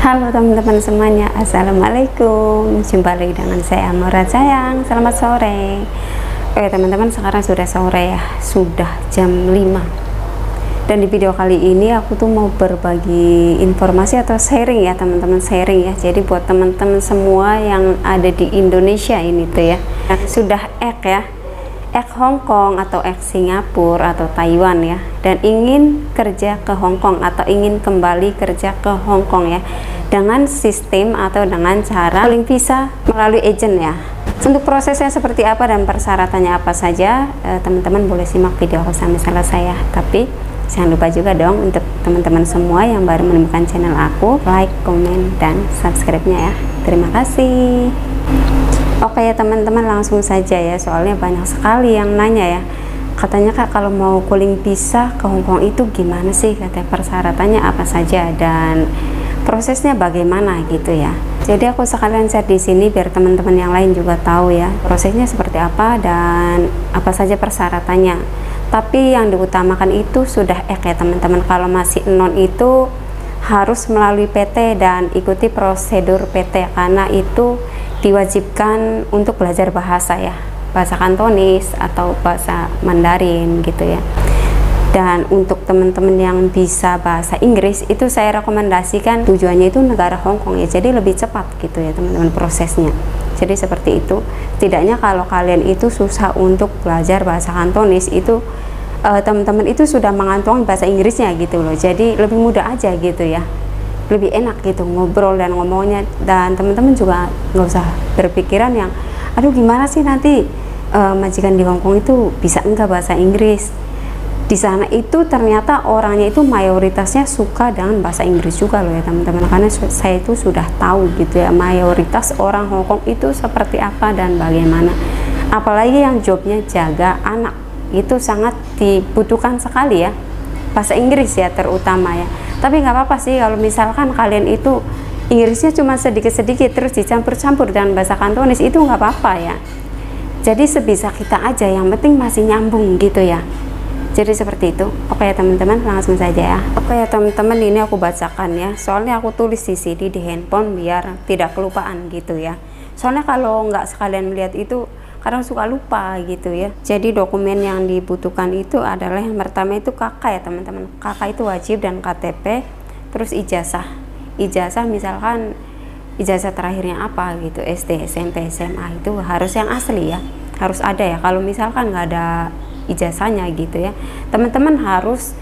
Halo teman-teman semuanya, assalamualaikum. Jumpa lagi dengan saya Murad Sayang. Selamat sore. Oke teman-teman, sekarang sudah sore ya, sudah jam 5. Dan di video kali ini aku tuh mau berbagi informasi atau sharing ya teman-teman, sharing ya. Jadi buat teman-teman semua yang ada di Indonesia ini tuh ya, yang sudah ya, Hong Kong atau Singapura atau Taiwan ya, dan ingin kerja ke Hong Kong atau ingin kembali kerja ke Hong Kong ya, dengan sistem atau dengan cara calling visa melalui agent ya. Untuk prosesnya seperti apa dan persyaratannya apa saja, teman-teman boleh simak video aku sampai selesai ya. Tapi jangan lupa juga dong untuk teman-teman semua yang baru menemukan channel aku, like, komen, dan subscribe-nya ya. Terima kasih. Oke ya teman-teman, langsung saja ya, soalnya banyak sekali yang nanya ya, katanya Kak kalau mau calling visa ke Hong Kong itu gimana sih, katanya persyaratannya apa saja dan prosesnya bagaimana gitu ya. Jadi aku sekalian share di sini biar teman-teman yang lain juga tahu ya prosesnya seperti apa dan apa saja persyaratannya. Tapi yang diutamakan itu sudah ya teman-teman. Kalau masih non itu harus melalui PT dan ikuti prosedur PT, karena itu diwajibkan untuk belajar bahasa ya, bahasa Kantonis atau bahasa Mandarin gitu ya. Dan untuk teman-teman yang bisa bahasa Inggris itu saya rekomendasikan tujuannya itu negara Hong Kong ya, jadi lebih cepat gitu ya teman-teman prosesnya. Jadi seperti itu. Setidaknya kalau kalian itu susah untuk belajar bahasa Kantonis itu teman-teman itu sudah mengantongi bahasa Inggrisnya gitu loh, jadi lebih mudah aja gitu ya, lebih enak gitu ngobrol dan ngomongnya. Dan teman-teman juga nggak usah berpikiran yang aduh gimana sih nanti majikan di Hong Kong itu bisa enggak bahasa Inggris. Di sana itu ternyata orangnya itu mayoritasnya suka dengan bahasa Inggris juga loh ya teman-teman, karena saya itu sudah tahu gitu ya mayoritas orang Hong Kong itu seperti apa dan bagaimana. Apalagi yang jobnya jaga anak itu sangat dibutuhkan sekali ya bahasa Inggris ya terutama ya. Tapi nggak apa-apa sih kalau misalkan kalian itu Inggrisnya cuma sedikit-sedikit terus dicampur-campur dengan bahasa Kantonis, itu nggak apa-apa ya. Jadi sebisa kita aja, yang penting masih nyambung gitu ya. Jadi seperti itu. Oke ya teman-teman, langsung saja ya. Oke ya teman-teman, ini aku bacakan ya, soalnya aku tulis di sini di handphone biar tidak kelupaan gitu ya. Soalnya kalau nggak sekalian melihat itu kadang suka lupa gitu ya. Jadi dokumen yang dibutuhkan itu adalah yang pertama itu KK ya teman-teman. KK itu wajib dan KTP, terus ijazah. Ijazah misalkan ijazah terakhirnya apa gitu, SD, SMP, SMA itu harus yang asli ya, harus ada ya. Kalau misalkan nggak ada ijazahnya gitu ya, teman-teman harus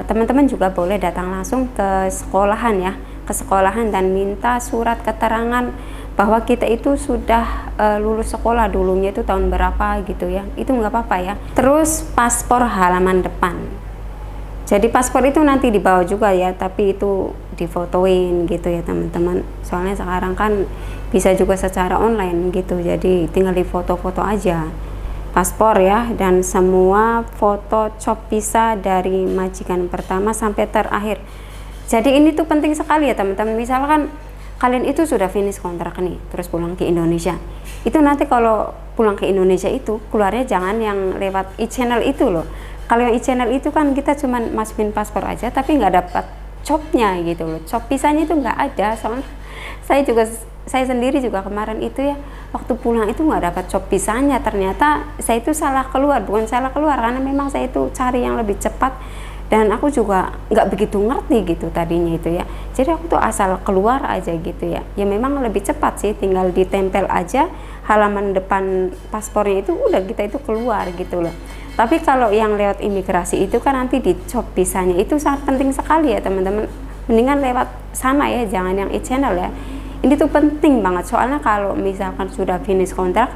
teman-teman juga boleh datang langsung ke sekolahan ya, ke sekolahan dan minta surat keterangan bahwa kita itu sudah lulus sekolah dulunya itu tahun berapa gitu ya, itu nggak apa-apa ya. Terus paspor halaman depan, jadi paspor itu nanti dibawa juga ya, tapi itu difotoin gitu ya teman-teman, soalnya sekarang kan bisa juga secara online gitu, jadi tinggal difoto-foto aja paspor ya, dan semua foto cop visa dari majikan pertama sampai terakhir. Jadi ini tuh penting sekali ya teman-teman. Misalkan kalian itu sudah finish kontrak nih, terus pulang ke Indonesia, itu nanti kalau pulang ke Indonesia itu keluarnya jangan yang lewat e-channel itu loh. Kalau yang e-channel itu kan kita cuman masukin paspor aja tapi nggak dapat copnya gitu loh, cop visanya itu nggak ada. Soalnya saya sendiri juga kemarin itu ya, waktu pulang itu nggak dapat cop visanya. Ternyata saya itu salah keluar, bukan salah keluar, karena memang saya itu cari yang lebih cepat dan aku juga nggak begitu ngerti gitu tadinya itu ya. Jadi aku tuh asal keluar aja gitu ya, ya memang lebih cepat sih, tinggal ditempel aja halaman depan paspornya itu udah kita itu keluar gitu loh. Tapi kalau yang lewat imigrasi itu kan nanti di cop visanya itu sangat penting sekali ya teman-teman, mendingan lewat sana ya, jangan yang e-channel ya. Ini tuh penting banget, soalnya kalau misalkan sudah finish kontrak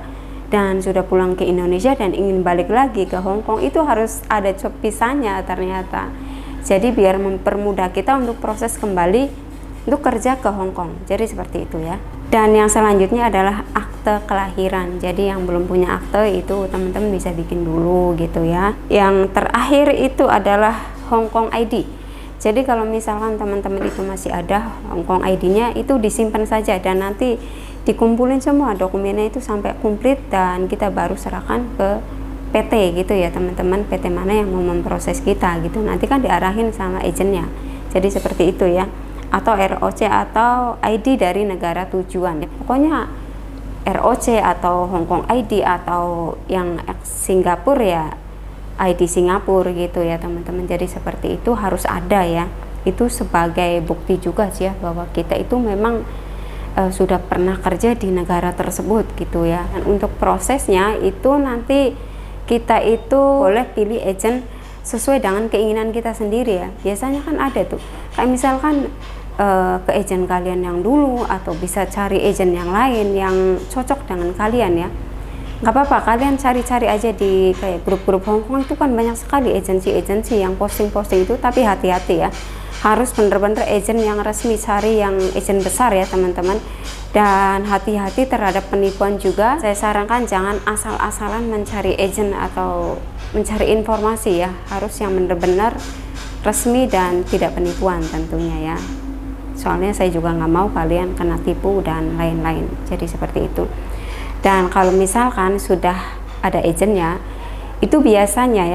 dan sudah pulang ke Indonesia dan ingin balik lagi ke Hong Kong, itu harus ada cop visanya ternyata. Jadi biar mempermudah kita untuk proses kembali untuk kerja ke Hong Kong. Jadi seperti itu ya. Dan yang selanjutnya adalah akte kelahiran. Jadi yang belum punya akte itu teman-teman bisa bikin dulu gitu ya. Yang terakhir itu adalah Hong Kong ID. Jadi kalau misalkan teman-teman itu masih ada Hong Kong ID-nya, itu disimpan saja dan nanti dikumpulin semua dokumennya itu sampai komplit dan kita baru serahkan ke PT gitu ya teman-teman, PT mana yang mau memproses kita gitu, nanti kan diarahin sama agentnya. Jadi seperti itu ya. atau ROC atau ID dari negara tujuan. Pokoknya ROC atau Hong Kong ID atau yang Singapura ya ID Singapura gitu ya teman-teman. Jadi seperti itu harus ada ya. Itu sebagai bukti juga sih ya bahwa kita itu memang sudah pernah kerja di negara tersebut gitu ya. Dan untuk prosesnya itu nanti kita itu boleh pilih agent sesuai dengan keinginan kita sendiri ya. Biasanya kan ada tuh kayak misalkan ke agent kalian yang dulu, atau bisa cari agent yang lain yang cocok dengan kalian ya. Nggak apa-apa, kalian cari-cari aja di kayak grup-grup Hong Kong, itu kan banyak sekali agensi-agensi yang posting-posting itu. Tapi hati-hati ya, harus bener-bener agent yang resmi, cari yang agent besar ya teman-teman. Dan hati-hati terhadap penipuan juga. Saya sarankan jangan asal-asalan mencari agent atau mencari informasi ya, harus yang benar-benar resmi dan tidak penipuan tentunya ya. Soalnya saya juga nggak mau kalian kena tipu dan lain-lain. Jadi seperti itu. Dan kalau misalkan sudah ada agentnya, itu biasanya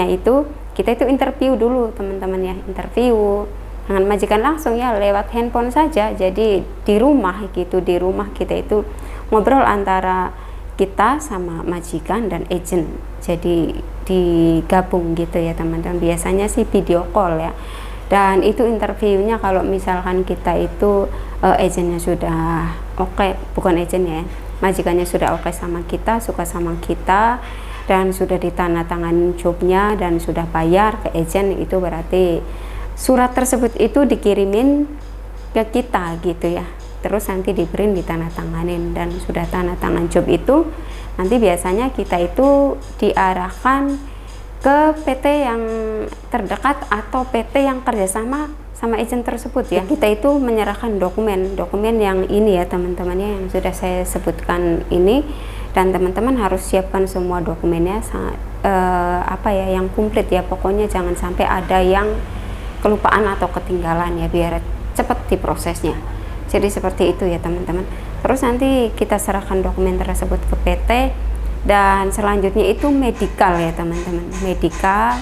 itu kita itu interview dulu teman-teman ya, interview dengan majikan langsung ya, lewat handphone saja. Jadi di rumah gitu, di rumah kita itu ngobrol antara kita sama majikan dan agent. Jadi digabung gitu ya teman-teman. Biasanya sih video call ya. Dan itu interviewnya kalau misalkan kita itu agentnya sudah oke, bukan agentnya ya, majikannya sudah oke sama kita, suka sama kita, dan sudah ditandatangani jobnya dan sudah bayar ke agent, itu berarti surat tersebut itu dikirimin ke kita gitu ya. Terus nanti diberi ditandatanganin, dan sudah tanda tangan job itu nanti biasanya kita itu diarahkan ke PT yang terdekat atau PT yang kerjasama sama agent tersebut ya. Kita itu menyerahkan dokumen yang ini ya teman-teman ya, yang sudah saya sebutkan ini, dan teman-teman harus siapkan semua dokumennya yang komplit ya. Pokoknya jangan sampai ada yang kelupaan atau ketinggalan ya, biar cepat diprosesnya. Jadi seperti itu ya teman-teman. Terus nanti kita serahkan dokumen tersebut ke PT, dan selanjutnya itu medikal ya teman-teman, medikal.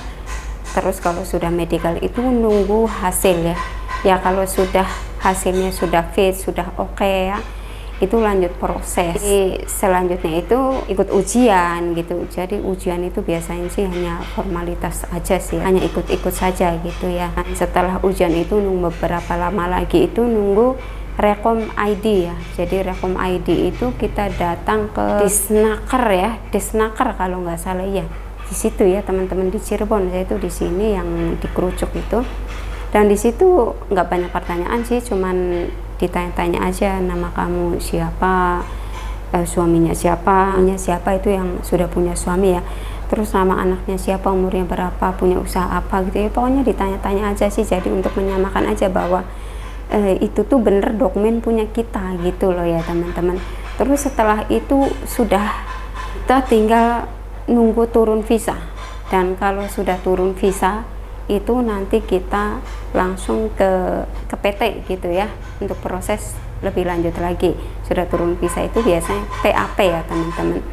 Terus kalau sudah medikal itu nunggu hasil ya. Ya kalau sudah hasilnya sudah fit, sudah oke ya, itu lanjut proses. Jadi selanjutnya itu ikut ujian gitu. Jadi ujian itu biasanya sih hanya formalitas aja sih, hanya ikut-ikut saja gitu ya. Dan setelah ujian itu nunggu beberapa lama lagi, itu nunggu Rekom ID ya. Jadi Rekom ID itu kita datang ke Disnaker ya, Disnaker kalau nggak salah ya, di situ ya teman-teman, di Cirebon. Saya itu di sini yang di Kerucuk itu. Dan di situ nggak banyak pertanyaan sih, cuman ditanya-tanya aja nama kamu siapa, suaminya siapa, itu yang sudah punya suami ya. Terus nama anaknya siapa, umurnya berapa, punya usaha apa gitu ya. Pokoknya ditanya-tanya aja sih, jadi untuk menyamakan aja bahwa itu tuh bener dokumen punya kita gitu loh ya teman-teman. Terus setelah itu sudah, kita tinggal nunggu turun visa. Dan kalau sudah turun visa itu nanti kita langsung ke PT gitu ya, untuk proses lebih lanjut lagi. Sudah turun visa itu biasanya PAP ya teman-teman,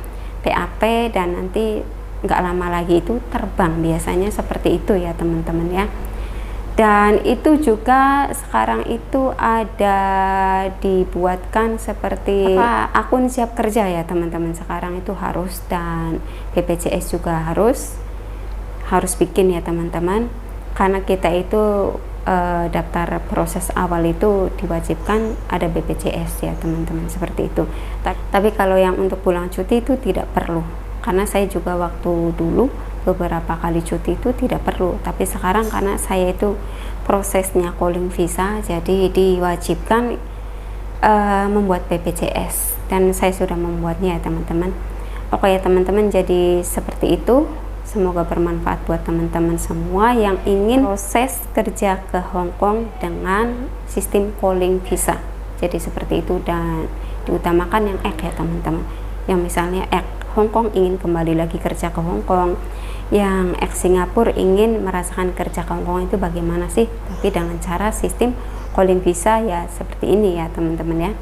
PAP, dan nanti nggak lama lagi itu terbang, biasanya seperti itu ya teman-teman ya. Dan itu juga sekarang itu ada dibuatkan seperti akun siap kerja ya teman-teman, sekarang itu harus. Dan BPJS juga harus bikin ya teman-teman, karena kita itu daftar proses awal itu diwajibkan ada BPJS ya teman-teman, seperti itu. Tapi kalau yang untuk pulang cuti itu tidak perlu, karena saya juga waktu dulu beberapa kali cuti itu tidak perlu. Tapi sekarang karena saya itu prosesnya calling visa, jadi diwajibkan membuat BPJS, dan saya sudah membuatnya ya teman-teman. Oke ya teman-teman, jadi seperti itu. Semoga bermanfaat buat teman-teman semua yang ingin proses kerja ke Hong Kong dengan sistem calling visa. Jadi seperti itu, dan diutamakan yang ya teman-teman. Yang misalnya Hong Kong ingin kembali lagi kerja ke Hong Kong, yang Singapura ingin merasakan kerja ke Hong Kong itu bagaimana sih, tapi dengan cara sistem calling visa ya seperti ini ya teman-teman ya.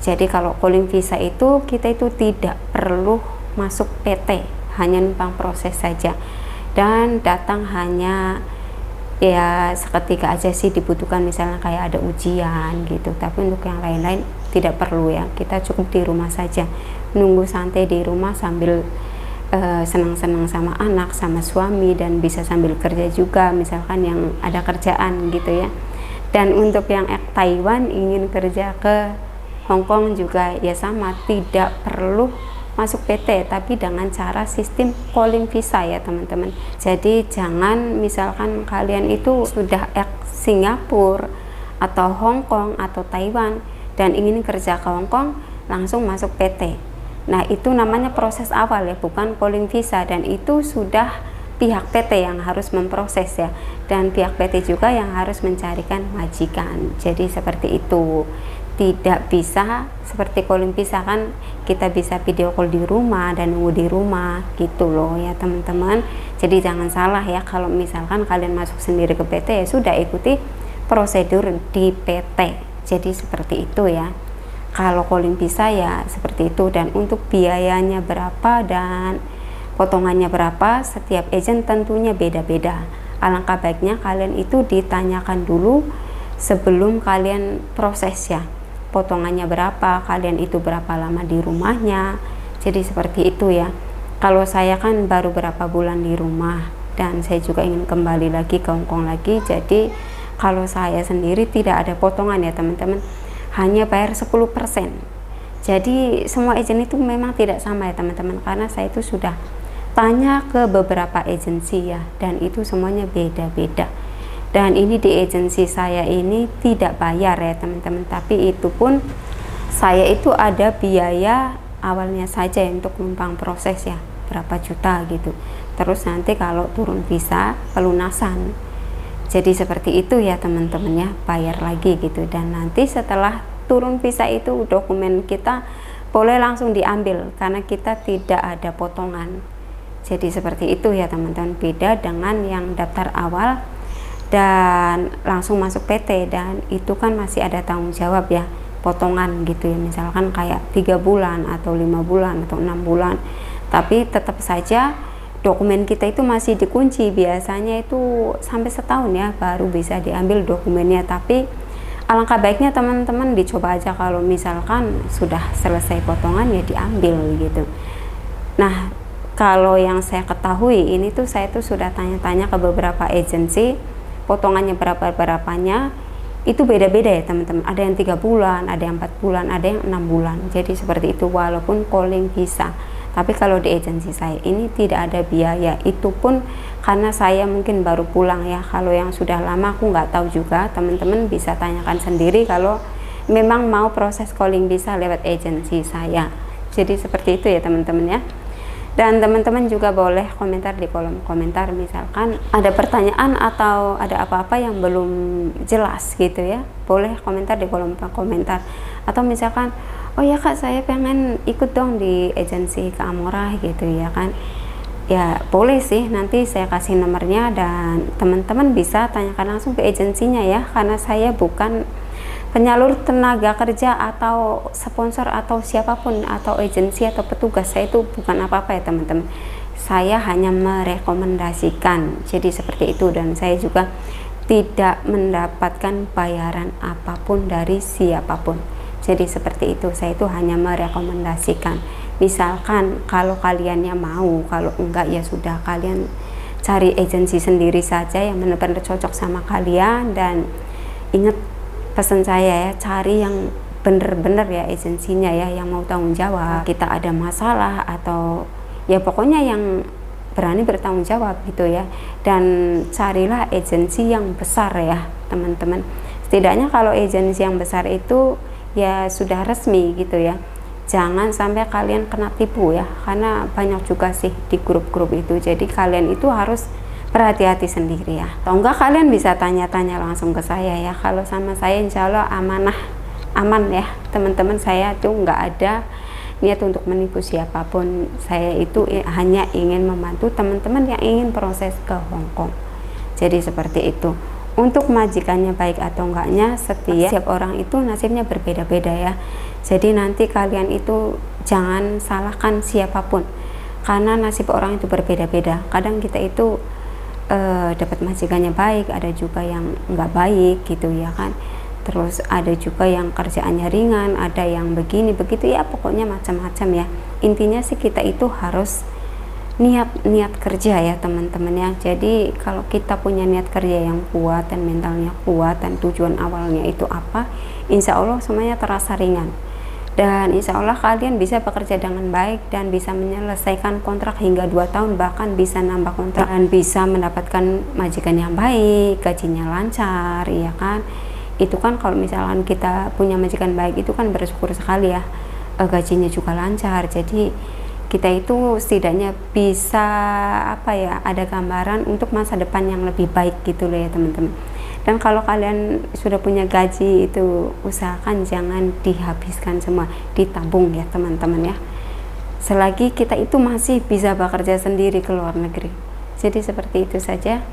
Jadi kalau calling visa itu kita itu tidak perlu masuk PT, hanya numpang proses saja, dan datang hanya ya seketika aja sih dibutuhkan, misalnya kayak ada ujian gitu. Tapi untuk yang lain-lain tidak perlu ya, kita cukup di rumah saja, nunggu santai di rumah sambil senang-senang sama anak, sama suami, dan bisa sambil kerja juga, misalkan yang ada kerjaan gitu ya. Dan untuk yang Taiwan ingin kerja ke Hong Kong juga ya sama, tidak perlu masuk PT, tapi dengan cara sistem calling visa ya teman-teman. Jadi jangan misalkan kalian itu sudah Singapura atau Hong Kong atau Taiwan dan ingin kerja ke Hong Kong langsung masuk PT. Nah itu namanya proses awal ya, bukan calling visa, dan itu sudah pihak PT yang harus memproses ya, dan pihak PT juga yang harus mencarikan majikan. Jadi seperti itu, tidak bisa seperti calling visa kan kita bisa video call di rumah dan nunggu di rumah gitu loh ya teman-teman. Jadi jangan salah ya, kalau misalkan kalian masuk sendiri ke PT ya sudah ikuti prosedur di PT. Jadi seperti itu ya. Kalau calling visa ya seperti itu, dan untuk biayanya berapa dan potongannya berapa setiap agent tentunya beda-beda. Alangkah baiknya kalian itu ditanyakan dulu sebelum kalian proses ya, potongannya berapa, kalian itu berapa lama di rumahnya. Jadi seperti itu ya. Kalau saya kan baru berapa bulan di rumah dan saya juga ingin kembali lagi ke Hong Kong lagi, jadi kalau saya sendiri tidak ada potongan ya teman-teman, hanya bayar 10%. Jadi semua agent itu memang tidak sama ya teman-teman, karena saya itu sudah tanya ke beberapa agensi ya, dan itu semuanya beda-beda. Dan ini di agensi saya ini tidak bayar ya teman-teman, tapi itu pun saya itu ada biaya awalnya saja ya, untuk numpang proses ya, berapa juta gitu. Terus nanti kalau turun visa pelunasan. Jadi seperti itu ya teman-teman ya, bayar lagi gitu. Dan nanti setelah turun visa itu dokumen kita boleh langsung diambil karena kita tidak ada potongan. Jadi seperti itu ya teman-teman, beda dengan yang daftar awal dan langsung masuk PT, dan itu kan masih ada tanggung jawab ya, potongan gitu ya, misalkan kayak 3 bulan atau 5 bulan atau 6 bulan. Tapi tetap saja dokumen kita itu masih dikunci, biasanya itu sampai setahun ya baru bisa diambil dokumennya. Tapi alangkah baiknya teman-teman dicoba aja, kalau misalkan sudah selesai potongan ya diambil gitu. Nah kalau yang saya ketahui ini tuh, saya tuh sudah tanya-tanya ke beberapa agensi, potongannya berapa-berapanya itu beda-beda ya teman-teman. Ada yang 3 bulan, ada yang 4 bulan, ada yang 6 bulan. Jadi seperti itu walaupun calling visa. Tapi kalau di agensi saya ini tidak ada biaya, itu pun karena saya mungkin baru pulang ya. Kalau yang sudah lama aku nggak tahu juga, teman-teman bisa tanyakan sendiri kalau memang mau proses calling visa lewat agensi saya. Jadi seperti itu ya teman-teman ya. Dan teman-teman juga boleh komentar di kolom komentar, misalkan ada pertanyaan atau ada apa-apa yang belum jelas gitu ya, boleh komentar di kolom komentar. Atau misalkan, oh ya kak saya pengen ikut dong di agensi Kak Amora gitu ya kan, ya boleh sih, nanti saya kasih nomornya dan teman-teman bisa tanyakan langsung ke agensinya ya, karena saya bukan penyalur tenaga kerja atau sponsor atau siapapun atau agensi atau petugas. Saya itu bukan apa-apa ya teman-teman, saya hanya merekomendasikan. Jadi seperti itu, dan saya juga tidak mendapatkan bayaran apapun dari siapapun. Jadi seperti itu, saya itu hanya merekomendasikan. Misalkan kalau kaliannya mau, kalau enggak ya sudah, kalian cari agensi sendiri saja yang benar-benar cocok sama kalian. Dan ingat pesan saya ya, cari yang bener-bener ya agensinya ya, yang mau tanggung jawab. Kita ada masalah atau ya pokoknya yang berani bertanggung jawab gitu ya. Dan carilah agensi yang besar ya teman-teman. Setidaknya kalau agensi yang besar itu ya sudah resmi gitu ya, jangan sampai kalian kena tipu ya, karena banyak juga sih di grup-grup itu. Jadi kalian itu harus berhati-hati sendiri ya. Atau enggak kalian bisa tanya-tanya langsung ke saya ya. Kalau sama saya insya Allah aman ya teman-teman. Saya tuh nggak ada niat untuk menipu siapapun. Saya itu hanya ingin membantu teman-teman yang ingin proses ke Hong Kong. Jadi seperti itu. Untuk majikannya baik atau enggaknya, setiap orang itu nasibnya berbeda-beda ya. Jadi nanti kalian itu jangan salahkan siapapun, karena nasib orang itu berbeda-beda. Kadang kita itu dapat majikannya baik, ada juga yang nggak baik gitu ya kan. Terus ada juga yang kerjaannya ringan, ada yang begini begitu ya, pokoknya macam-macam ya. Intinya sih kita itu harus niat kerja ya teman-teman ya. Jadi kalau kita punya niat kerja yang kuat dan mentalnya kuat dan tujuan awalnya itu apa, insya Allah semuanya terasa ringan, dan insya Allah kalian bisa bekerja dengan baik dan bisa menyelesaikan kontrak hingga 2 tahun, bahkan bisa nambah kontrak dan bisa mendapatkan majikan yang baik, gajinya lancar ya kan. Itu kan kalau misalkan kita punya majikan baik itu kan bersyukur sekali ya, gajinya juga lancar. Jadi kita itu setidaknya bisa apa ya, ada gambaran untuk masa depan yang lebih baik gitu loh ya teman-teman. Dan kalau kalian sudah punya gaji itu usahakan jangan dihabiskan semua, ditabung ya teman-teman ya, selagi kita itu masih bisa bekerja sendiri ke luar negeri. Jadi seperti itu saja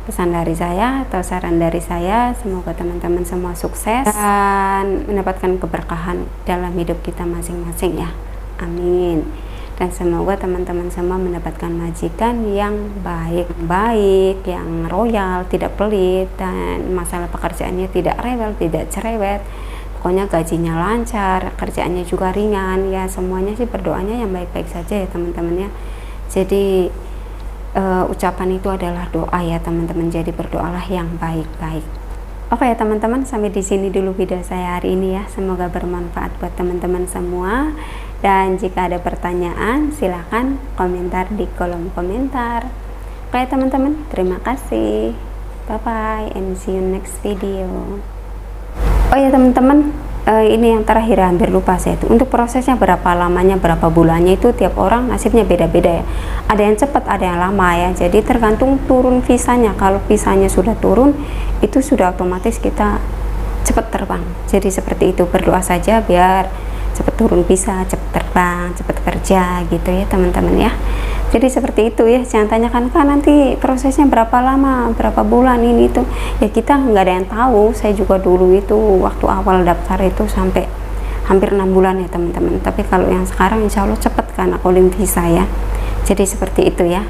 pesan dari saya atau saran dari saya. Semoga teman-teman semua sukses dan mendapatkan keberkahan dalam hidup kita masing-masing ya, amin. Dan semoga teman-teman semua mendapatkan majikan yang baik, yang royal, tidak pelit, dan masalah pekerjaannya tidak rewel, tidak cerewet. Pokoknya gajinya lancar, kerjaannya juga ringan ya. Semuanya sih berdoanya yang baik-baik saja ya teman-teman ya. Jadi ucapan itu adalah doa ya teman-teman. Jadi berdoalah yang baik-baik. Oke ya teman-teman, sampai di sini dulu video saya hari ini ya. Semoga bermanfaat buat teman-teman semua. Dan jika ada pertanyaan, silahkan komentar di kolom komentar. Oke teman-teman, terima kasih. Bye bye and see you next video. Oh ya teman-teman, ini yang terakhir, hampir lupa saya itu. Untuk prosesnya berapa lamanya, berapa bulannya itu tiap orang nasibnya beda-beda ya. Ada yang cepat, ada yang lama ya. Jadi tergantung turun visanya. Kalau visanya sudah turun, itu sudah otomatis kita cepat terbang. Jadi seperti itu, berdoa saja biar cepat turun visa, cepat terbang, cepat kerja gitu ya teman-teman ya. Jadi seperti itu ya, jangan tanyakan kan nanti prosesnya berapa lama, berapa bulan ini itu ya, kita nggak ada yang tahu. Saya juga dulu itu waktu awal daftar itu sampai hampir 6 bulan ya teman-teman. Tapi kalau yang sekarang insya Allah cepat kan, aku visa ya. Jadi seperti itu ya.